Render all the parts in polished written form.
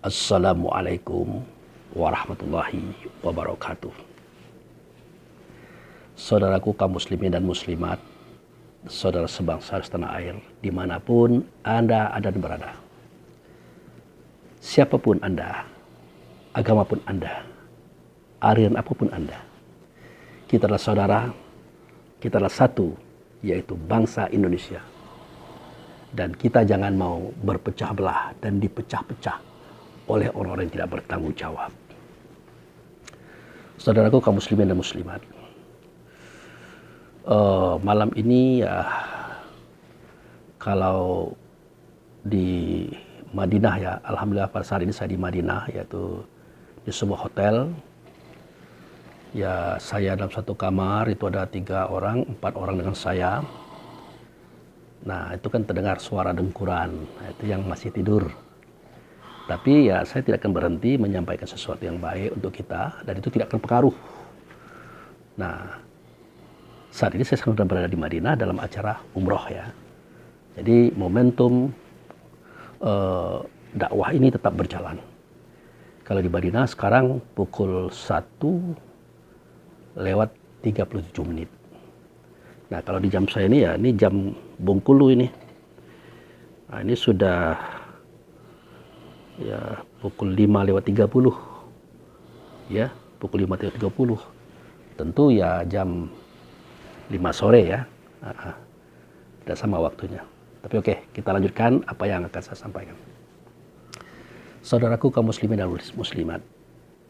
Assalamualaikum warahmatullahi wabarakatuh. Saudaraku kaum muslimin dan muslimat, saudara sebangsa setanah air, dimanapun Anda ada dan berada. Siapapun Anda, agama pun Anda, aliran apapun Anda, kita adalah saudara, kita adalah satu, yaitu bangsa Indonesia. Dan kita jangan mau berpecah belah dan dipecah-pecah oleh orang-orang yang tidak bertanggung jawab. Saudaraku kaum muslimin dan muslimat, malam ini ya, kalau di Madinah ya, alhamdulillah pada saat ini saya di Madinah, yaitu di sebuah hotel. Ya, saya dalam satu kamar, itu ada 3 orang, 4 orang dengan saya. Nah, itu kan terdengar suara dengkuran, nah, itu yang masih tidur. Tapi ya saya tidak akan berhenti menyampaikan sesuatu yang baik untuk kita, dan itu tidak akan pengaruh. Nah, saat ini saya sedang berada di Madinah dalam acara umroh ya. Jadi momentum dakwah ini tetap berjalan. Kalau di Madinah sekarang pukul 1:37. Nah, kalau di jam saya ini ya, ini jam Bengkulu ini. Nah, ini sudah ya pukul 5:30 ya, pukul 5:30. Tentu ya jam 5 sore ya, tidak sama waktunya. Tapi oke, kita lanjutkan apa yang akan saya sampaikan. Saudaraku kaum muslimin dan muslimat,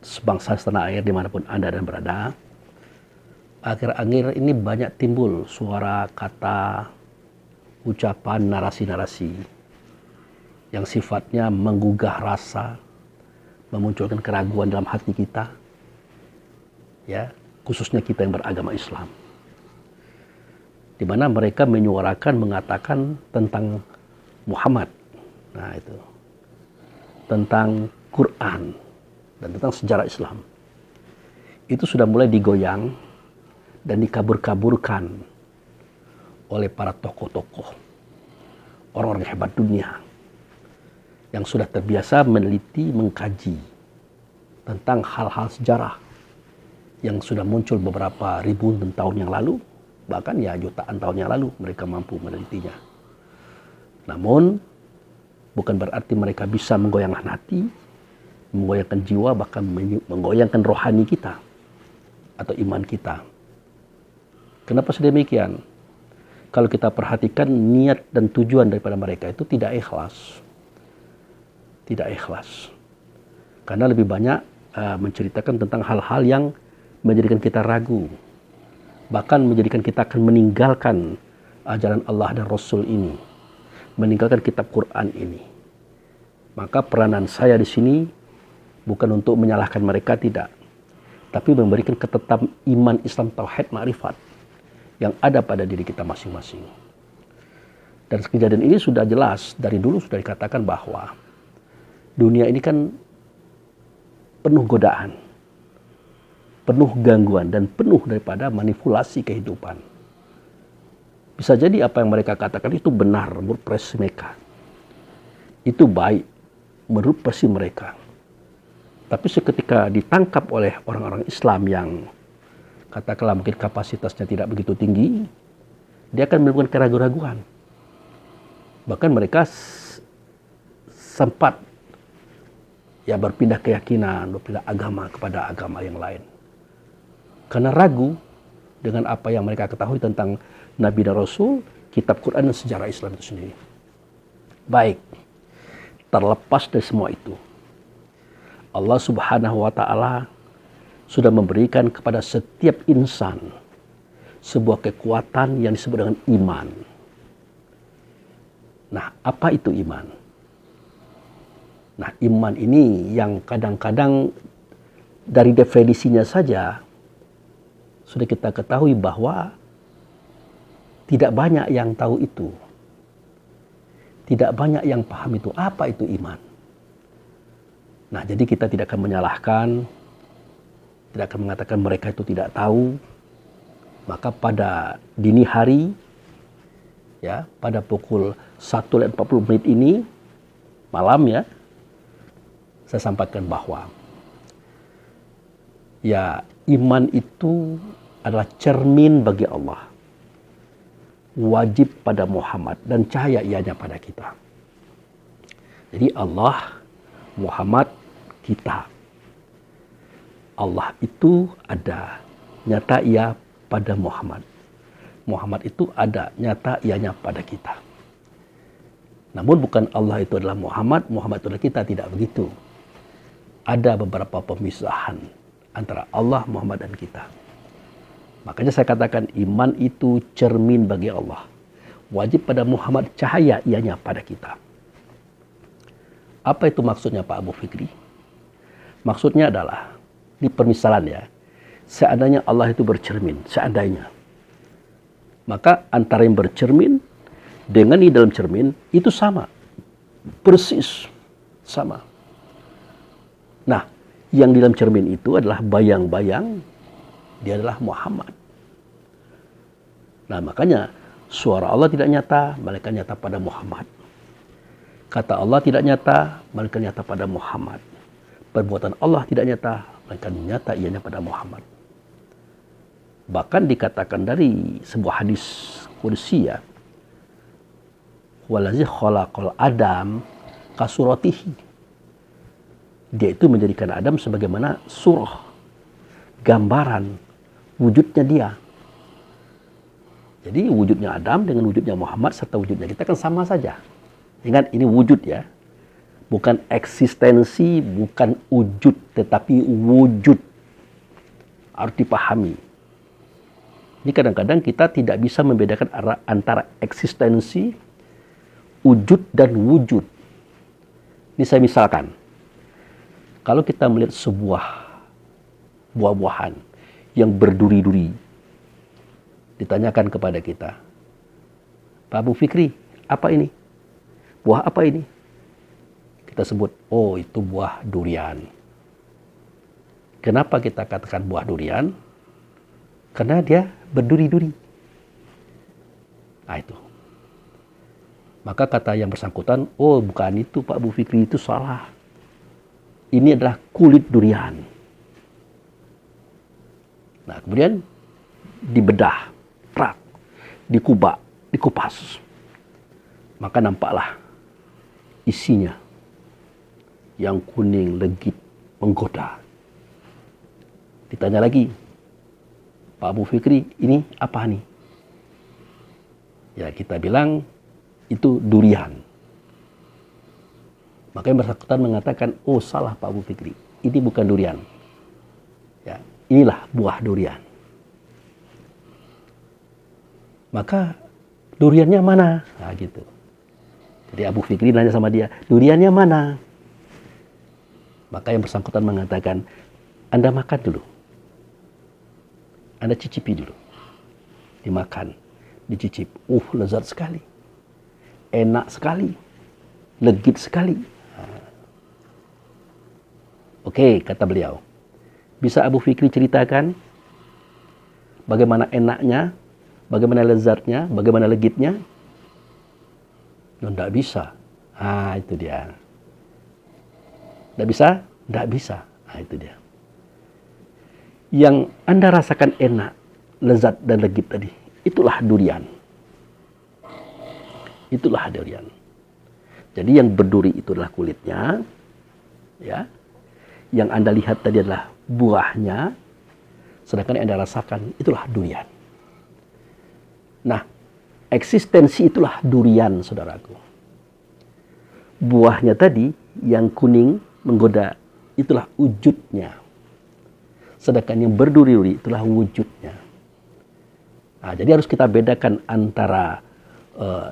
sebangsa setanah air dimanapun Anda dan berada, akhir-akhir ini banyak timbul suara, kata, ucapan, narasi-narasi yang sifatnya menggugah rasa, memunculkan keraguan dalam hati kita, ya, khususnya kita yang beragama Islam, di mana mereka menyuarakan, mengatakan tentang Muhammad, nah itu, tentang Quran dan tentang sejarah Islam. Itu sudah mulai digoyang dan dikabur-kaburkan oleh para tokoh-tokoh, orang-orang hebat dunia, yang sudah terbiasa meneliti, mengkaji tentang hal-hal sejarah yang sudah muncul beberapa ribuan tahun yang lalu, bahkan ya jutaan tahun yang lalu mereka mampu menelitinya. Namun bukan berarti mereka bisa menggoyangkan hati, menggoyangkan jiwa, bahkan menggoyangkan rohani kita atau iman kita. Kenapa sedemikian? Kalau kita perhatikan niat dan tujuan daripada mereka itu tidak ikhlas. Tidak ikhlas. Karena lebih banyak menceritakan tentang hal-hal yang menjadikan kita ragu. Bahkan menjadikan kita akan meninggalkan ajaran Allah dan Rasul ini. Meninggalkan kitab Quran ini. Maka peranan saya di sini bukan untuk menyalahkan mereka, tidak. Tapi memberikan ketetapan iman Islam tauhid ma'rifat yang ada pada diri kita masing-masing. Dan kejadian ini sudah jelas, dari dulu sudah dikatakan bahwa dunia ini kan penuh godaan, penuh gangguan, dan penuh daripada manipulasi kehidupan. Bisa jadi apa yang mereka katakan itu benar menurut versi mereka. Itu baik menurut versi mereka. Tapi seketika ditangkap oleh orang-orang Islam yang katakanlah mungkin kapasitasnya tidak begitu tinggi, dia akan melakukan keraguan-raguan. Bahkan mereka sempat ya berpindah keyakinan, berpindah agama kepada agama yang lain. Karena ragu dengan apa yang mereka ketahui tentang Nabi dan Rasul, kitab Quran dan sejarah Islam itu sendiri. Baik, terlepas dari semua itu, Allah Subhanahu wa Ta'ala sudah memberikan kepada setiap insan sebuah kekuatan yang disebut dengan iman. Nah, apa itu iman? Nah, iman ini yang kadang-kadang dari definisinya saja sudah kita ketahui bahwa tidak banyak yang tahu itu. Tidak banyak yang paham itu. Apa itu iman? Nah, jadi kita tidak akan menyalahkan, tidak akan mengatakan mereka itu tidak tahu. Maka pada dini hari, ya, pada pukul 1:40 ini, malam ya, saya sampaikan bahwa ya iman itu adalah cermin bagi Allah, wajib pada Muhammad dan cahaya ianya pada kita. Jadi Allah, Muhammad, kita. Allah itu ada, nyata ia pada Muhammad. Muhammad itu ada, nyata ianya pada kita. Namun bukan Allah itu adalah Muhammad, Muhammad itu adalah kita, tidak begitu. Ada beberapa pemisahan antara Allah, Muhammad, dan kita. Makanya saya katakan iman itu cermin bagi Allah. Wajib pada Muhammad, cahaya ianya pada kita. Apa itu maksudnya Pak Abu Fikri? Maksudnya adalah, di permisalan ya, seandainya Allah itu bercermin, seandainya. Maka antara yang bercermin dengan di dalam cermin itu sama. Persis sama. Nah, yang di dalam cermin itu adalah bayang-bayang, dia adalah Muhammad. Nah, makanya suara Allah tidak nyata, malaikat nyata pada Muhammad. Kata Allah tidak nyata, malaikat nyata pada Muhammad. Perbuatan Allah tidak nyata, malaikat nyata ianya pada Muhammad. Bahkan dikatakan dari sebuah hadis qudsi ya, walazi khalaqal Adam kasuratihi. Dia itu menjadikan Adam sebagaimana surah, gambaran wujudnya dia. Jadi wujudnya Adam dengan wujudnya Muhammad serta wujudnya kita kan sama saja. Ingat, ini wujud ya. Bukan eksistensi, bukan wujud, tetapi wujud. Harus dipahami. Ini kadang-kadang kita tidak bisa membedakan antara eksistensi, wujud, dan wujud. Ini saya misalkan. Kalau kita melihat sebuah buah-buahan yang berduri-duri, ditanyakan kepada kita, Pak Abu Fikri, apa ini? Buah apa ini? Kita sebut, oh itu buah durian. Kenapa kita katakan buah durian? Karena dia berduri-duri. Nah itu. Maka kata yang bersangkutan, oh bukan itu Pak Abu Fikri, itu salah. Ini adalah kulit durian. Nah kemudian dibedah, rak, dikubak, dikupas. Maka nampaklah isinya yang kuning, legit, menggoda. Ditanya lagi, Pak Abu Fikri, ini apa nih? Ya kita bilang, itu durian. Maka yang bersangkutan mengatakan, oh salah Pak Abu Fikri, ini bukan durian. Ya, inilah buah durian. Maka duriannya mana? Nah gitu. Jadi Abu Fikri nanya sama dia, duriannya mana? Maka yang bersangkutan mengatakan, Anda makan dulu. Anda cicipi dulu. Dimakan, dicicip. Lezat sekali. Enak sekali. Legit sekali. Oke, kata beliau. Bisa Abu Fikri ceritakan bagaimana enaknya, bagaimana lezatnya, bagaimana legitnya? Tidak bisa. Ah, itu dia. Tidak bisa? Tidak bisa. Ah, itu dia. Yang Anda rasakan enak, lezat dan legit tadi, itulah durian. Itulah durian. Jadi yang berduri itu adalah kulitnya, ya. Yang Anda lihat tadi adalah buahnya, sedangkan yang Anda rasakan itulah durian. Nah, eksistensi itulah durian, saudaraku. Buahnya tadi yang kuning menggoda, itulah wujudnya. Sedangkan yang berduri-duri itulah wujudnya. Nah, jadi harus kita bedakan antara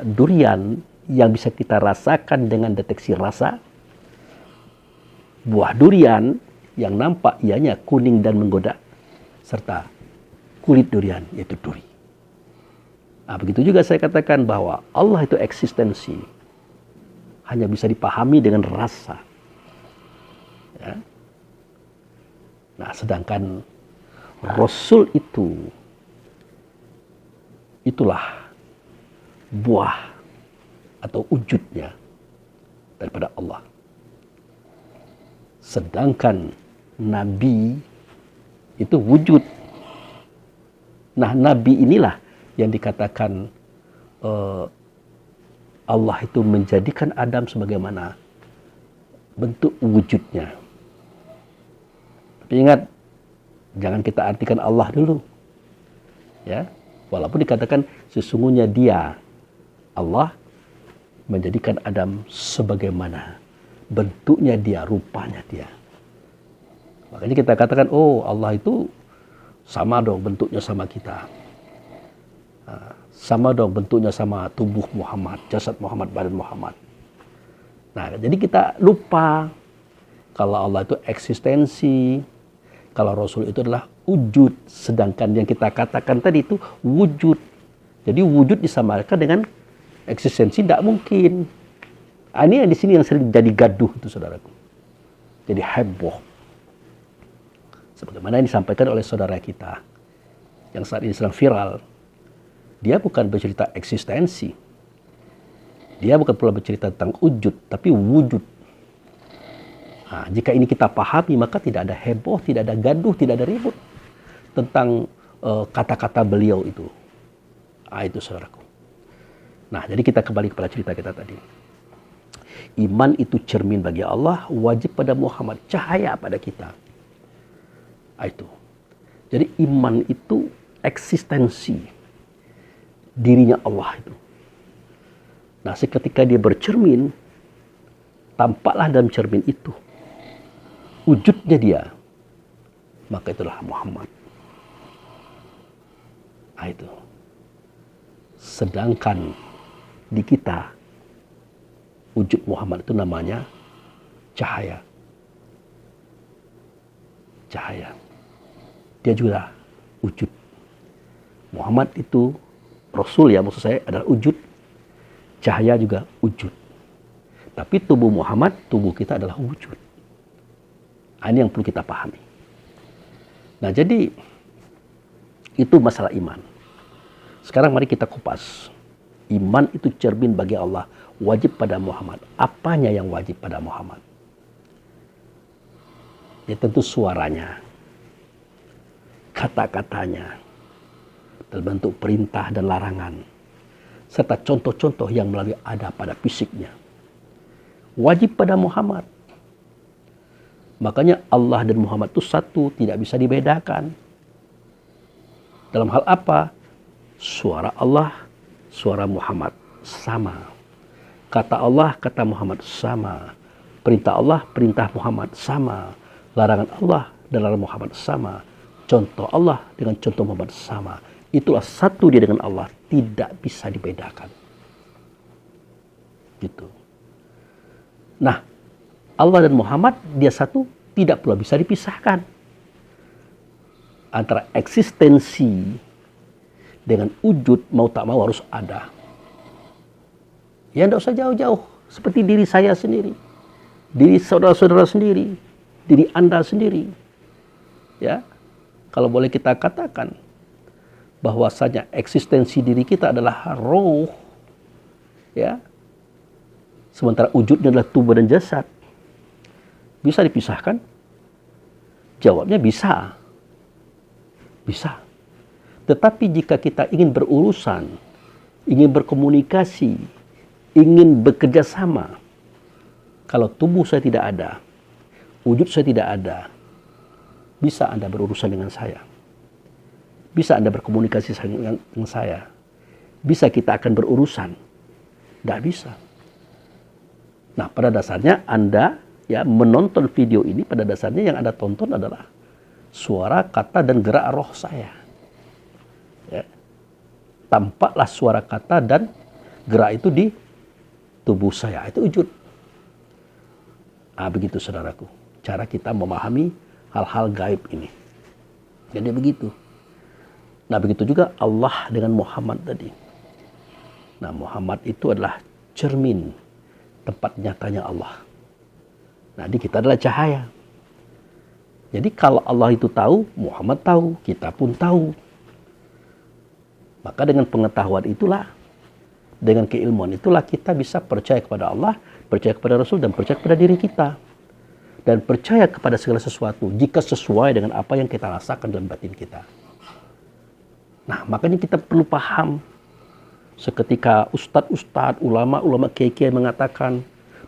durian yang bisa kita rasakan dengan deteksi rasa, buah durian yang nampak ianya kuning dan menggoda, serta kulit durian, yaitu duri. Nah, begitu juga saya katakan bahwa Allah itu eksistensi, hanya bisa dipahami dengan rasa. Ya. Nah, sedangkan Rasul itulah buah atau wujudnya daripada Allah. Sedangkan Nabi itu wujud. Nah, Nabi inilah yang dikatakan Allah itu menjadikan Adam sebagaimana bentuk wujudnya. Tapi ingat, jangan kita artikan Allah dulu. Ya, walaupun dikatakan sesungguhnya Dia, Allah, menjadikan Adam sebagaimana bentuknya Dia, rupanya Dia. Makanya kita katakan, oh Allah itu sama dong bentuknya sama kita. Sama dong bentuknya sama tubuh Muhammad, jasad Muhammad, badan Muhammad. Nah, jadi kita lupa kalau Allah itu eksistensi, kalau Rasul itu adalah wujud, sedangkan yang kita katakan tadi itu wujud. Jadi wujud disamakan dengan eksistensi tidak mungkin. Ini yang di sini yang sering jadi gaduh itu, saudaraku. Jadi heboh. Sebagaimana yang disampaikan oleh saudara kita yang saat ini sedang viral. Dia bukan bercerita eksistensi. Dia bukan pula bercerita tentang wujud, tapi wujud. Nah, jika ini kita pahami, maka tidak ada heboh, tidak ada gaduh, tidak ada ribut tentang kata-kata beliau itu. Itu saudaraku. Nah, jadi kita kembali kepada cerita kita tadi. Iman itu cermin bagi Allah, wajib pada Muhammad, cahaya pada kita. Itu. Jadi iman itu eksistensi dirinya Allah itu. Nah, seketika dia bercermin, tampaklah dalam cermin itu wujudnya dia, maka itulah Muhammad. Itu. Sedangkan di kita wujud Muhammad itu namanya cahaya. Cahaya. Dia juga wujud. Muhammad itu Rasul, ya, maksud saya adalah wujud. Cahaya juga wujud. Tapi tubuh Muhammad, tubuh kita adalah wujud. Ini yang perlu kita pahami. Nah, jadi itu masalah iman. Sekarang mari kita kupas. Iman itu cermin bagi Allah, wajib pada Muhammad. Apanya yang wajib pada Muhammad? Ya tentu suaranya, kata-katanya, dalam bentuk perintah dan larangan, serta contoh-contoh yang melalui ada pada fisiknya. Wajib pada Muhammad. Makanya Allah dan Muhammad itu satu, tidak bisa dibedakan. Dalam hal apa? Suara Allah, suara Muhammad sama. Kata Allah, kata Muhammad sama. Perintah Allah, perintah Muhammad sama. Larangan Allah dan larangan Muhammad sama. Contoh Allah dengan contoh Muhammad sama. Itulah satu dia dengan Allah, tidak bisa dibedakan. Gitu. Nah, Allah dan Muhammad dia satu, tidak pula bisa dipisahkan. Antara eksistensi dengan wujud mau tak mau harus ada. Ya tidak usah jauh-jauh, seperti diri saya sendiri, diri saudara-saudara sendiri, diri Anda sendiri. Ya, kalau boleh kita katakan bahwasanya eksistensi diri kita adalah roh, ya. Sementara wujudnya adalah tubuh dan jasad. Bisa dipisahkan? Jawabnya bisa. Bisa. Tetapi jika kita ingin berurusan, ingin berkomunikasi, ingin bekerja sama, kalau tubuh saya tidak ada, wujud saya tidak ada, bisa Anda berurusan dengan saya. Bisa Anda berkomunikasi dengan saya. Bisa kita akan berurusan. Tidak bisa. Nah, pada dasarnya Anda ya menonton video ini, pada dasarnya yang Anda tonton adalah suara, kata, dan gerak roh saya. Ya. Tampaklah suara, kata, dan gerak itu di tubuh saya. Itu wujud. Begitu saudaraku. Cara kita memahami hal-hal gaib ini. Jadi begitu. Nah, begitu juga Allah dengan Muhammad tadi. Nah, Muhammad itu adalah cermin tempat nyatanya Allah. Nah, di kita adalah cahaya. Jadi kalau Allah itu tahu, Muhammad tahu, kita pun tahu. Maka dengan pengetahuan itulah, dengan keilmuan itulah kita bisa percaya kepada Allah, percaya kepada Rasul, dan percaya kepada diri kita. dan percaya kepada segala sesuatu jika sesuai dengan apa yang kita rasakan dalam batin kita. Nah, makanya kita perlu paham. Seketika ustadz-ustadz, ulama-ulama kiai-kiai mengatakan,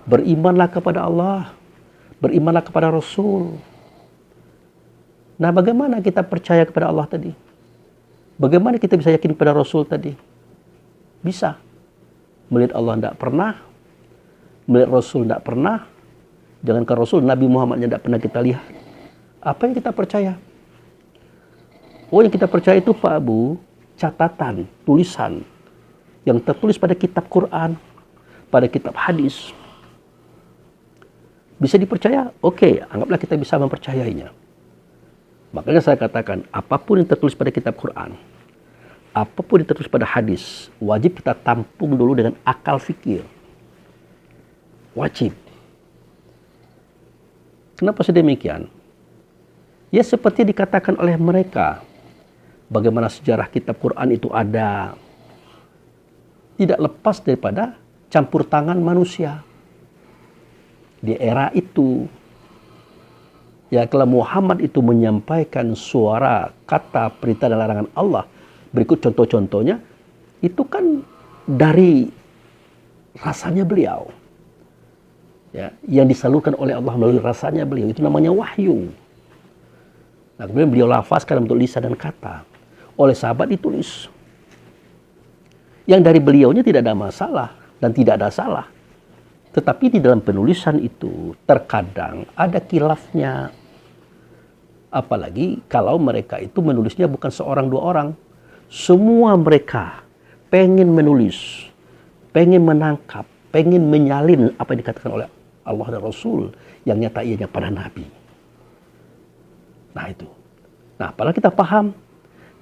berimanlah kepada Allah, berimanlah kepada Rasul. Nah, bagaimana kita percaya kepada Allah tadi? Bagaimana kita bisa yakin kepada Rasul tadi? Bisa. Melihat Allah tidak pernah, melihat Rasul tidak pernah, jangankan Rasul, Nabi Muhammadnya tidak pernah kita lihat. Apa yang kita percaya? Oh, yang kita percaya itu Pak Abu, catatan, tulisan yang tertulis pada kitab Quran, pada kitab hadis. Bisa dipercaya? Oke, anggaplah kita bisa mempercayainya. Makanya saya katakan, apapun yang tertulis pada kitab Quran, apapun yang tertulis pada hadis, wajib kita tampung dulu dengan akal fikir. Wajib. Kenapa sedemikian? Ya seperti dikatakan oleh mereka, bagaimana sejarah kitab Quran itu ada, tidak lepas daripada campur tangan manusia. Di era itu, ya kalau Muhammad itu menyampaikan suara, kata, perintah dan larangan Allah, berikut contoh-contohnya, itu kan dari rasanya beliau. Ya, yang disalurkan oleh Allah melalui rasanya beliau, itu namanya wahyu. Nah, kemudian beliau lafazkan untuk lisan dan kata. Oleh sahabat ditulis. Yang dari beliaunya tidak ada masalah dan tidak ada salah. Tetapi di dalam penulisan itu terkadang ada kilafnya. Apalagi kalau mereka itu menulisnya bukan seorang dua orang. Semua mereka pengen menulis, pengen menangkap, pengen menyalin apa yang dikatakan oleh Allah dan Rasul yang nyata ianya pada Nabi. Nah itu. Nah, padahal kita paham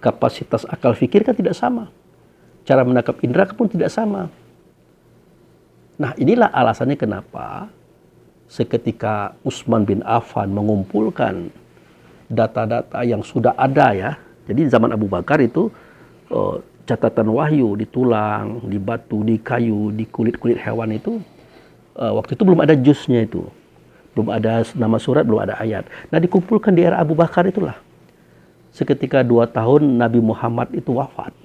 kapasitas akal fikir kan tidak sama. Cara menangkap indera pun tidak sama. Nah, inilah alasannya kenapa seketika Utsman bin Affan mengumpulkan data-data yang sudah ada ya. Jadi zaman Abu Bakar itu catatan wahyu di tulang, di batu, di kayu, di kulit-kulit hewan itu waktu itu belum ada jusnya itu. Belum ada nama surat, belum ada ayat. Nah, dikumpulkan di era Abu Bakar itulah. Seketika 2 tahun Nabi Muhammad itu wafat.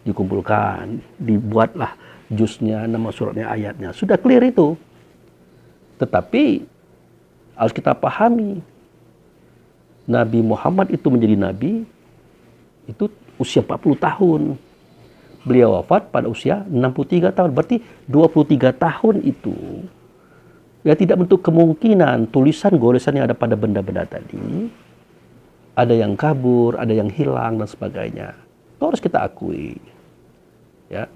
Dikumpulkan, dibuatlah jusnya, nama suratnya, ayatnya. Sudah clear itu. Tetapi harus kita pahami, Nabi Muhammad itu menjadi nabi itu usia 40 tahun. Beliau wafat pada usia 63 tahun. Berarti 23 tahun itu ya tidak bentuk kemungkinan tulisan goresan yang ada pada benda-benda tadi ada yang kabur, ada yang hilang dan sebagainya. Itu harus kita akui. Ya.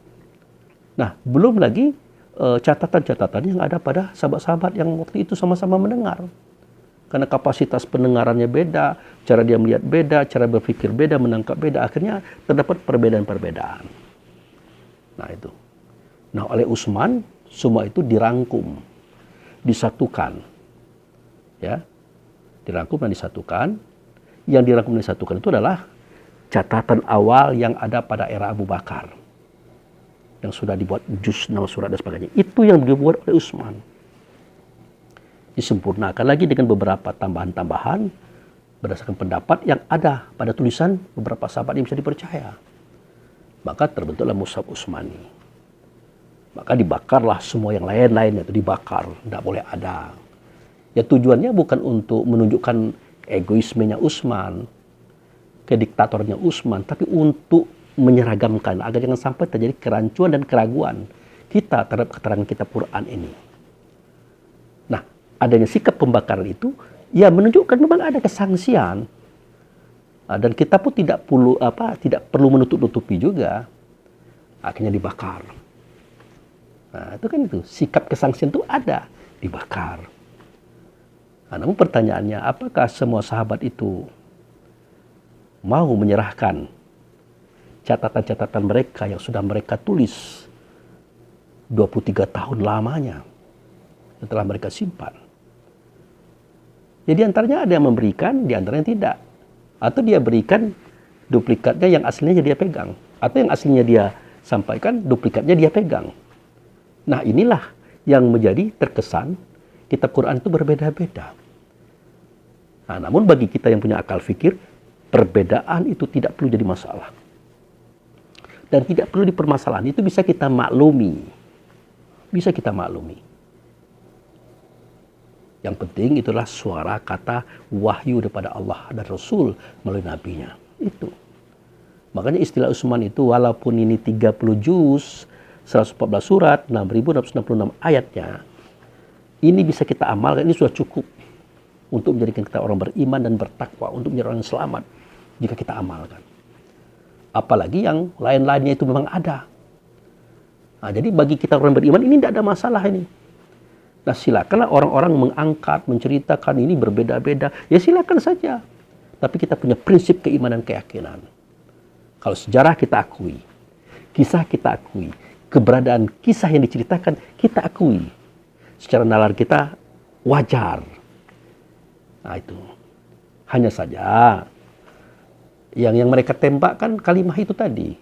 Nah, belum lagi catatan-catatan yang ada pada sahabat-sahabat yang waktu itu sama-sama mendengar. Karena kapasitas pendengarannya beda, cara dia melihat beda, cara berpikir beda, menangkap beda, akhirnya terdapat perbedaan-perbedaan. Nah itu. Nah, oleh Utsman semua itu dirangkum, disatukan. Ya. Dirangkum dan disatukan. Yang dirangkum dan disatukan itu adalah catatan awal yang ada pada era Abu Bakar. Yang sudah dibuat juz, nama surat dan sebagainya. Itu yang dibuat oleh Utsman. Disempurnakan lagi dengan beberapa tambahan-tambahan berdasarkan pendapat yang ada pada tulisan beberapa sahabat yang bisa dipercaya. Maka terbentuklah Mushaf Utsmani. Maka dibakarlah semua yang lain-lainnya itu dibakar, tidak boleh ada. Ya tujuannya bukan untuk menunjukkan egoismenya Utsman, kediktatornya Utsman, tapi untuk menyeragamkan agar jangan sampai terjadi kerancuan dan keraguan kita terhadap keterangan kitab Quran ini. Nah, adanya sikap pembakaran itu ya menunjukkan memang ada kesangsian. Dan kita pun tidak perlu menutup-nutupi juga. Akhirnya dibakar. Nah, itu kan itu sikap kesangsian itu ada, dibakar. Nah, namun pertanyaannya, apakah semua sahabat itu mau menyerahkan catatan-catatan mereka yang sudah mereka tulis 23 tahun lamanya yang telah mereka simpan? Jadi antaranya ada yang memberikan, di antaranya tidak. Atau dia berikan duplikatnya yang aslinya dia pegang. Atau yang aslinya dia sampaikan, duplikatnya dia pegang. Nah, inilah yang menjadi terkesan kitab Quran itu berbeda-beda. Nah, namun bagi kita yang punya akal fikir, perbedaan itu tidak perlu jadi masalah. Dan tidak perlu dipermasalahan, itu bisa kita maklumi. Bisa kita maklumi. Yang penting itulah suara kata wahyu daripada Allah dan Rasul melalui nabinya. Itu. Makanya istilah Utsman itu walaupun ini 30 juz, 114 surat, 6.666 ayatnya, ini bisa kita amalkan, ini sudah cukup untuk menjadikan kita orang beriman dan bertakwa, untuk menjadi orang yang selamat jika kita amalkan. Apalagi yang lain-lainnya itu memang ada. Nah, jadi bagi kita orang beriman ini tidak ada masalah ini. Nah, silakanlah orang-orang mengangkat, menceritakan ini berbeda-beda. Ya silakan saja. Tapi kita punya prinsip keimanan keyakinan. Kalau sejarah kita akui, kisah kita akui, keberadaan kisah yang diceritakan kita akui. Secara nalar kita wajar. Nah itu. Hanya saja yang mereka tembakkan kalimat itu tadi.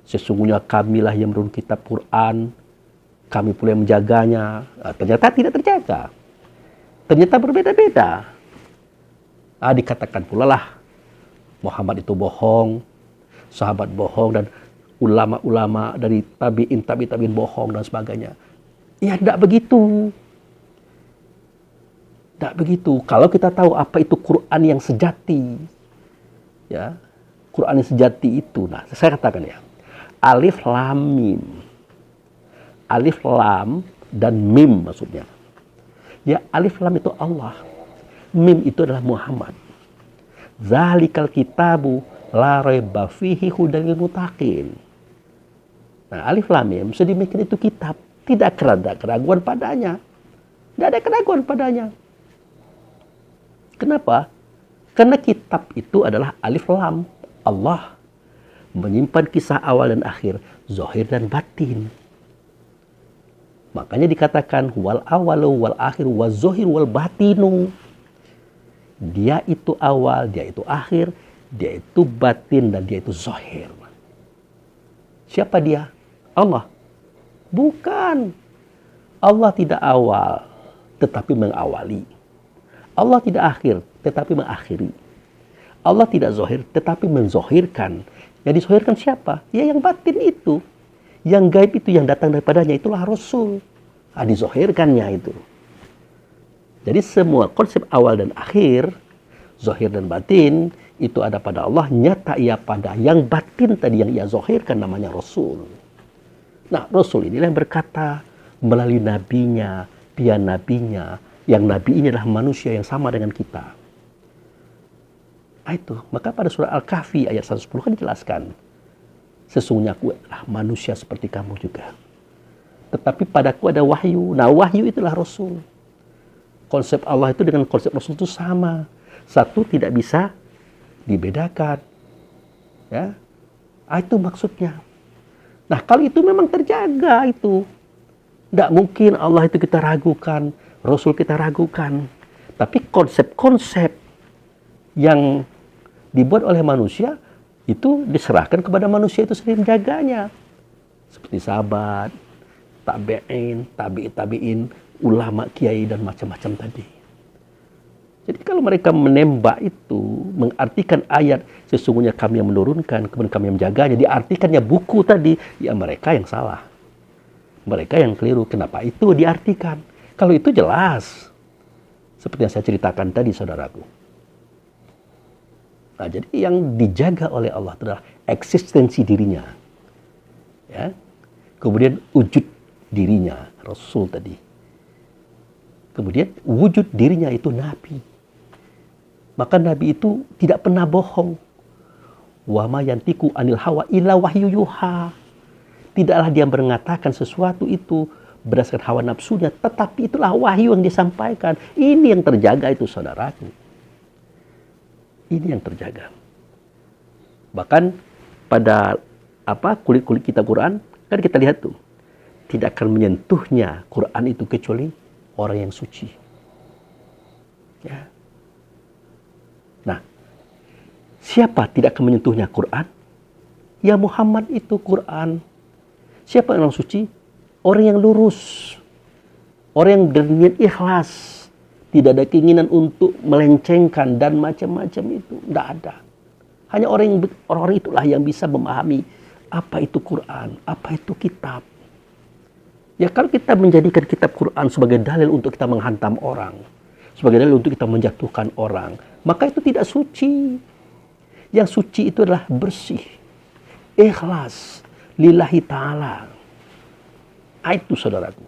Sesungguhnya kamilah yang menurun kitab Quran, kami pula yang menjaganya. Nah, ternyata tidak terjaga. Ternyata berbeda-beda. Nah, dikatakan pula lah Muhammad itu bohong, sahabat bohong, dan ulama-ulama dari tabi'in bohong dan sebagainya. Ya tidak begitu. Tidak begitu. Kalau kita tahu apa itu Quran yang sejati, ya, Quran yang sejati itu, nah saya katakan ya, alif lam mim, alif lam dan mim maksudnya. Ya alif lam itu Allah, mim itu adalah Muhammad. Zalikal kitabu la raiba fihi hudal lil muttaqin. Nah alif lam mim sedemikian itu kitab, tidak ada keraguan padanya, tidak ada keraguan padanya. Kenapa? Karena kitab itu adalah alif lam. Allah menyimpan kisah awal dan akhir, zahir dan batin. Makanya dikatakan wal awalu wal akhiru wal zahir wal batinu. Dia itu awal, dia itu akhir, dia itu batin, dan dia itu zahir. Siapa dia? Allah. Bukan. Allah tidak awal, tetapi mengawali. Allah tidak akhir, tetapi mengakhiri. Allah tidak zahir, tetapi menzohirkan. Yang dizohirkan siapa? Ya yang batin itu. Yang gaib itu, yang datang daripadanya, itulah Rasul. Nah, dizohirkannya itu. Jadi semua konsep awal dan akhir, zahir dan batin, itu ada pada Allah, nyata ia pada yang batin tadi, yang ia zohirkan, namanya Rasul. Nah, Rasul inilah yang berkata melalui nabinya, pian nabinya, yang nabi ini adalah manusia yang sama dengan kita. Nah itu, maka pada surah Al-Kahfi ayat 110 kan dijelaskan, sesungguhnya aku adalah manusia seperti kamu juga. Tetapi padaku ada wahyu. Nah wahyu itulah Rasul. Konsep Allah itu dengan konsep Rasul itu sama. Satu tidak bisa dibedakan. Ya, nah, itu maksudnya. Nah kalau itu memang terjaga itu. Tidak mungkin Allah itu kita ragukan, Rasul kita ragukan. Tapi konsep-konsep yang dibuat oleh manusia itu diserahkan kepada manusia itu sendiri menjaganya. Seperti sahabat, tabi'in, tabi'in, ulama, kiai, dan macam-macam tadi. Jadi kalau mereka menembak itu, mengartikan ayat, sesungguhnya kami yang menurunkan, kemudian kami yang menjaganya, diartikannya buku tadi, ya mereka yang salah. Mereka yang keliru. Kenapa itu diartikan? Kalau itu jelas. Seperti yang saya ceritakan tadi, saudaraku. Nah, jadi yang dijaga oleh Allah adalah eksistensi dirinya. Ya. Kemudian wujud dirinya, Rasul tadi. Kemudian wujud dirinya itu Nabi. Maka Nabi itu tidak pernah bohong. Wa ma yantiqu anil hawa illa wahyu yuha. Tidaklah dia mengatakan sesuatu itu berdasarkan hawa nafsunya, tetapi itulah wahyu yang disampaikan. Ini yang terjaga itu, saudaraku. Ini yang terjaga. Bahkan pada kulit-kulit kitab Quran, kan kita lihat tuh, tidak akan menyentuhnya Quran itu kecuali orang yang suci. Ya. Nah, siapa tidak akan menyentuhnya Quran? Ya Muhammad itu Quran. Siapa yang orang suci? Orang yang lurus. Orang yang berniat ikhlas, tidak ada keinginan untuk melencengkan dan macam-macam itu, tidak ada. Hanya orang itulah yang bisa memahami apa itu Quran, apa itu kitab. Ya kalau kita menjadikan kitab Quran sebagai dalil untuk kita menghantam orang, sebagai dalil untuk kita menjatuhkan orang, maka itu tidak suci. Yang suci itu adalah bersih, ikhlas, lillahi ta'ala. Itu saudaraku.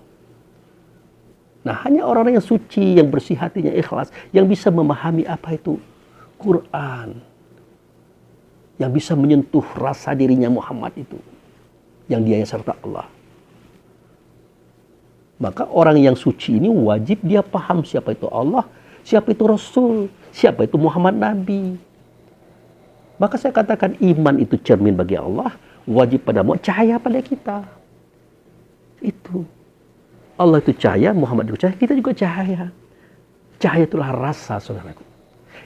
Nah, hanya orang-orang yang suci, yang bersih hatinya, ikhlas, yang bisa memahami apa itu Quran, yang bisa menyentuh rasa dirinya Muhammad itu, yang dia serta Allah. Maka orang yang suci ini wajib dia paham siapa itu Allah, siapa itu Rasul, siapa itu Muhammad Nabi. Maka saya katakan iman itu cermin bagi Allah, wajib padamu cahaya pada kita. Itu. Allah itu cahaya, Muhammad itu cahaya, kita juga cahaya. Cahaya itulah rasa, saudaraku.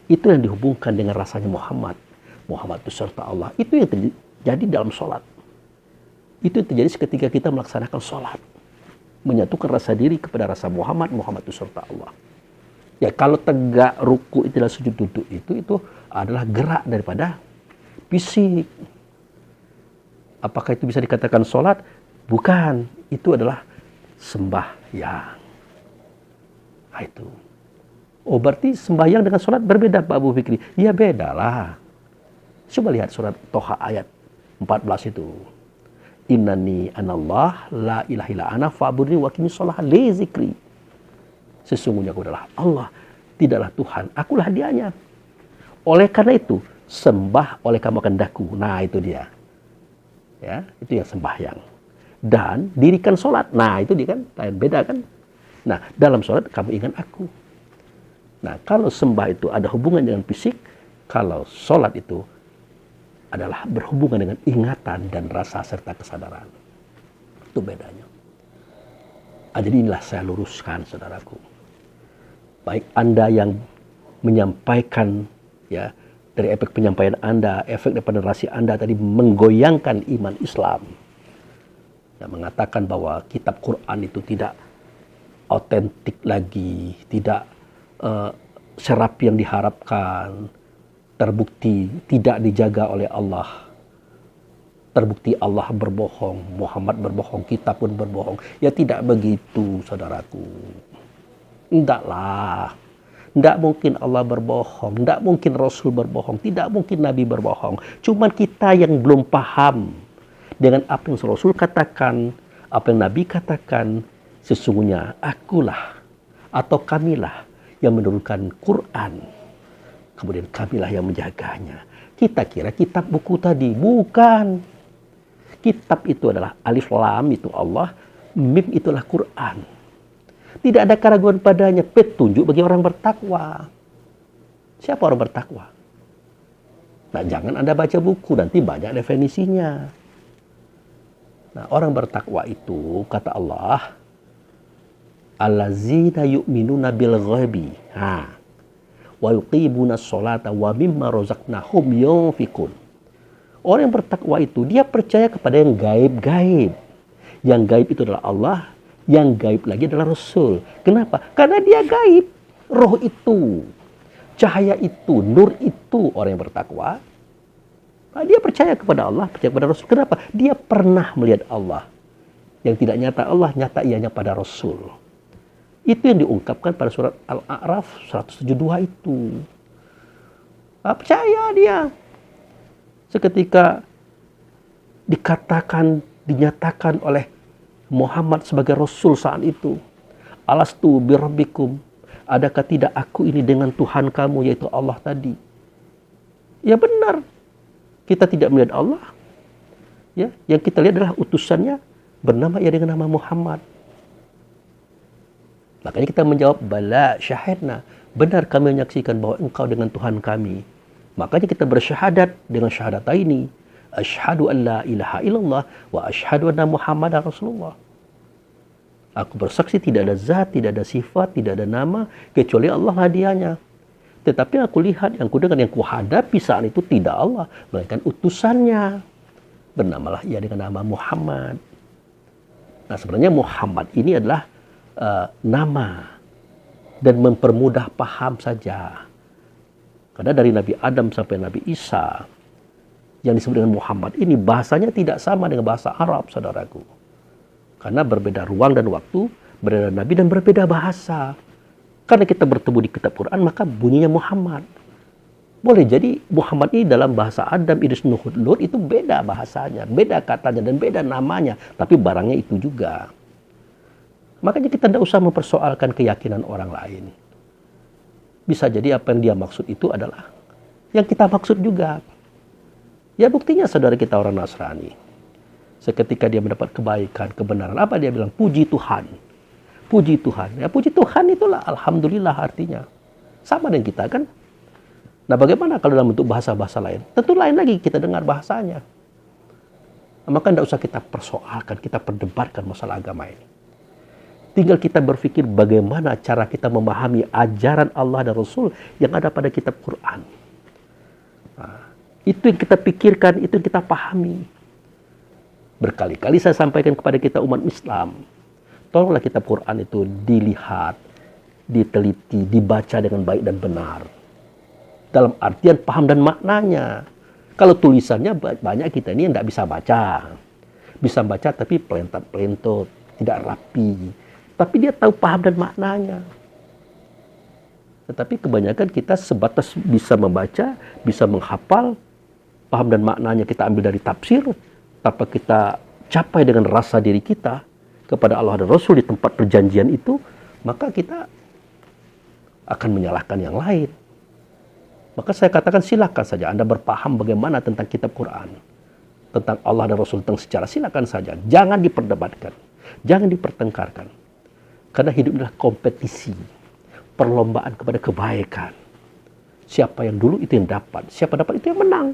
Itu yang dihubungkan dengan rasanya Muhammad. Muhammad itu serta Allah. Itu yang terjadi dalam sholat. Itu yang terjadi ketika kita melaksanakan sholat. Menyatukan rasa diri kepada rasa Muhammad, Muhammad itu serta Allah. Ya kalau tegak, ruku, itu adalah sujud duduk itu adalah gerak daripada fisik. Apakah itu bisa dikatakan sholat? Bukan. Itu adalah sembahyang. Nah, itu. Oh berarti sembahyang dengan sholat berbeda Pak Abu Fikri? Ya beda lah. Coba lihat surat Toha ayat 14 itu. Innani anallah la ilaha illa ana fa'budni wa qimis shalah li zikri. Sesungguhnya aku adalah Allah, tidaklah Tuhan, akulah dianya. Oleh karena itu, sembah oleh kamu kehendakku. Nah, itu dia. Ya, itu yang sembahyang. Dan dirikan sholat. Nah, itu dia kan, lain beda kan? Nah, dalam sholat kamu ingat aku. Nah, kalau sembah itu ada hubungan dengan fisik, kalau sholat itu adalah berhubungan dengan ingatan dan rasa serta kesadaran. Itu bedanya. Jadi inilah saya luruskan, saudaraku. Baik Anda yang menyampaikan, ya, dari efek penyampaian Anda, efek daripada narasi Anda tadi menggoyangkan iman Islam. Dan mengatakan bahwa kitab Quran itu tidak otentik lagi, tidak serapi yang diharapkan, terbukti tidak dijaga oleh Allah. Terbukti Allah berbohong, Muhammad berbohong, kita pun berbohong. Ya tidak begitu, saudaraku. Tidaklah. Tidak mungkin Allah berbohong, tidak mungkin Rasul berbohong, tidak mungkin Nabi berbohong. Cuman kita yang belum paham dengan apa yang Rasul katakan, apa yang Nabi katakan. Sesungguhnya akulah atau kamilah yang menurunkan Quran. Kemudian kamilah yang menjaganya. Kita kira kitab buku tadi. Bukan. Kitab itu adalah alif lam itu Allah. Mim itulah Quran. Tidak ada keraguan padanya. Petunjuk bagi orang bertakwa. Siapa orang bertakwa? Nah, jangan Anda baca buku. Nanti banyak definisinya. Nah, orang bertakwa itu, kata Allah, allazina yu'minuna bil ghaibi. Nah, wa yuqimuna sholata wa mimma razaqnahum yunfikun. Orang yang bertakwa itu dia percaya kepada yang gaib-gaib. Yang gaib itu adalah Allah, yang gaib lagi adalah Rasul. Kenapa? Karena dia gaib. Roh itu, cahaya itu, nur itu orang yang bertakwa. Nah, dia percaya kepada Allah, percaya kepada Rasul. Kenapa? Dia pernah melihat Allah. Yang tidak nyata Allah, nyata ianya pada Rasul. Itu yang diungkapkan pada surat Al-A'raf 172 itu. Nah, percaya dia. Seketika dikatakan, dinyatakan oleh Muhammad sebagai Rasul saat itu. Alastu birabbikum. Adakah tidak aku ini dengan Tuhan kamu, yaitu Allah tadi. Ya benar. Kita tidak melihat Allah. Ya, yang kita lihat adalah utusannya bernama ia dengan nama Muhammad. Makanya kita menjawab, bala syahidna. Benar kami menyaksikan bahwa engkau dengan Tuhan kami. Makanya kita bersyahadat dengan syahadataini. Asyhadu an la ilaha illallah wa asyhadu anna Muhammadar Rasulullah. Aku bersaksi tidak ada zat, tidak ada sifat, tidak ada nama, kecuali Allah hadiahnya. Tetapi aku lihat, yang ku dengar, yang ku hadapi saat itu tidak Allah, melainkan utusannya. Bernamalah ia dengan nama Muhammad. Nah sebenarnya Muhammad ini adalah nama dan mempermudah paham saja. Karena dari Nabi Adam sampai Nabi Isa yang disebut dengan Muhammad ini bahasanya tidak sama dengan bahasa Arab, saudaraku. Karena berbeda ruang dan waktu, berbeda Nabi dan berbeda bahasa. Karena kita bertemu di kitab Quran, maka bunyinya Muhammad. Boleh jadi Muhammad ini dalam bahasa Adam, Idris, Nuh, Lut itu beda bahasanya, beda katanya dan beda namanya, tapi barangnya itu juga. Makanya kita tidak usah mempersoalkan keyakinan orang lain. Bisa jadi apa yang dia maksud itu adalah yang kita maksud juga. Ya buktinya saudara kita orang Nasrani. Seketika dia mendapat kebaikan, kebenaran, apa dia bilang? Puji Tuhan. Puji Tuhan. Ya puji Tuhan itulah Alhamdulillah artinya. Sama dengan kita kan. Nah bagaimana kalau dalam bentuk bahasa-bahasa lain? Tentu lain lagi kita dengar bahasanya. Maka tidak usah kita persoalkan, kita perdebatkan masalah agama ini. Tinggal kita berpikir bagaimana cara kita memahami ajaran Allah dan Rasul yang ada pada kitab Quran. Nah, itu yang kita pikirkan, itu yang kita pahami. Berkali-kali saya sampaikan kepada kita umat Islam, tolonglah kitab Quran itu dilihat, diteliti, dibaca dengan baik dan benar. Dalam artian paham dan maknanya. Kalau tulisannya banyak kita ini yang tidak bisa baca. Bisa baca tapi pelentat-pelentot, tidak rapi. Tapi dia tahu paham dan maknanya. Tetapi kebanyakan kita sebatas bisa membaca, bisa menghafal, paham dan maknanya kita ambil dari tafsir, tanpa kita capai dengan rasa diri kita kepada Allah dan Rasul di tempat perjanjian itu, maka kita akan menyalahkan yang lain. Maka saya katakan silakan saja Anda berpaham bagaimana tentang kitab Quran, tentang Allah dan Rasul, tentang sejarah, silakan saja. Jangan diperdebatkan, jangan dipertengkarkan. Karena hidup adalah kompetisi, perlombaan kepada kebaikan. Siapa yang dulu itu yang dapat, siapa dapat itu yang menang.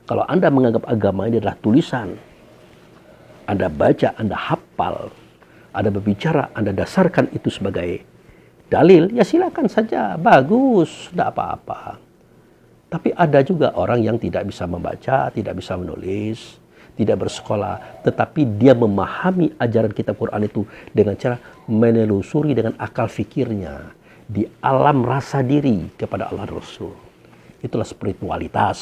Kalau Anda menganggap agama ini adalah tulisan, Anda baca, Anda hafal, Anda berbicara, Anda dasarkan itu sebagai dalil, ya silakan saja, bagus, tidak apa-apa. Tapi ada juga orang yang tidak bisa membaca, tidak bisa menulis, tidak bersekolah, tetapi dia memahami ajaran kitab Quran itu dengan cara menelusuri dengan akal fikirnya di alam rasa diri kepada Allah dan Rasul. Itulah spiritualitas.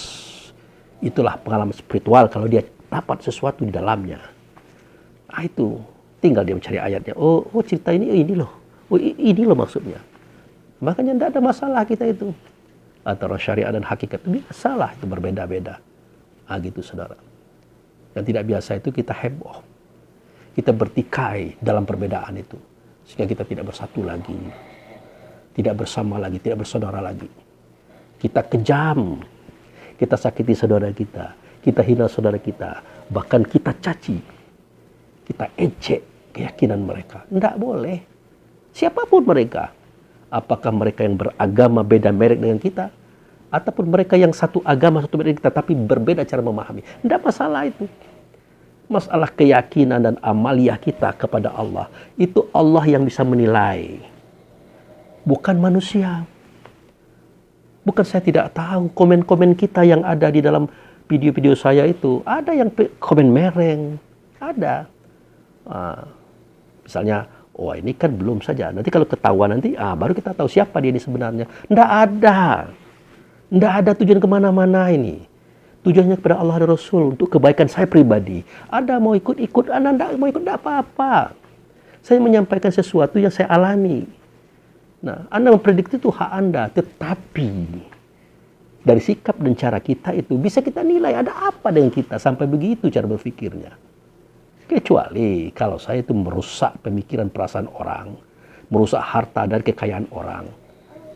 Itulah pengalaman spiritual kalau dia dapat sesuatu di dalamnya. Nah itu, tinggal dia mencari ayatnya. Oh cerita ini loh. Oh ini loh maksudnya. Makanya tidak ada masalah kita itu. Antara syariat dan hakikat itu salah, itu berbeda-beda. Ah gitu saudara. Yang tidak biasa itu kita heboh. Kita bertikai dalam perbedaan itu. Sehingga kita tidak bersatu lagi. Tidak bersama lagi, tidak bersaudara lagi. Kita kejam. Kita sakiti saudara kita. Kita hina saudara kita. Bahkan kita caci. Kita ejek keyakinan mereka. Tidak boleh. Siapapun mereka. Apakah mereka yang beragama beda merek dengan kita? Ataupun mereka yang satu agama, satu merek dengan kita, tapi berbeda cara memahami. Tidak masalah itu. Masalah keyakinan dan amaliah kita kepada Allah. Itu Allah yang bisa menilai. Bukan manusia. Bukan saya tidak tahu komen-komen kita yang ada di dalam video-video saya itu. Ada yang komen mereng. Ada. Misalnya, oh ini kan belum saja. Nanti kalau ketahuan nanti, baru kita tahu siapa dia ini sebenarnya. Tidak ada. Tidak ada tujuan kemana-mana ini. Tujuannya kepada Allah dan Rasul untuk kebaikan saya pribadi. Anda mau ikut-ikut, Anda tidak mau ikut, tidak apa-apa. Saya menyampaikan sesuatu yang saya alami. Nah, Anda memprediksi itu hak Anda. Tetapi dari sikap dan cara kita itu bisa kita nilai ada apa dengan kita sampai begitu cara berpikirnya. Kecuali kalau saya itu merusak pemikiran perasaan orang, merusak harta dan kekayaan orang,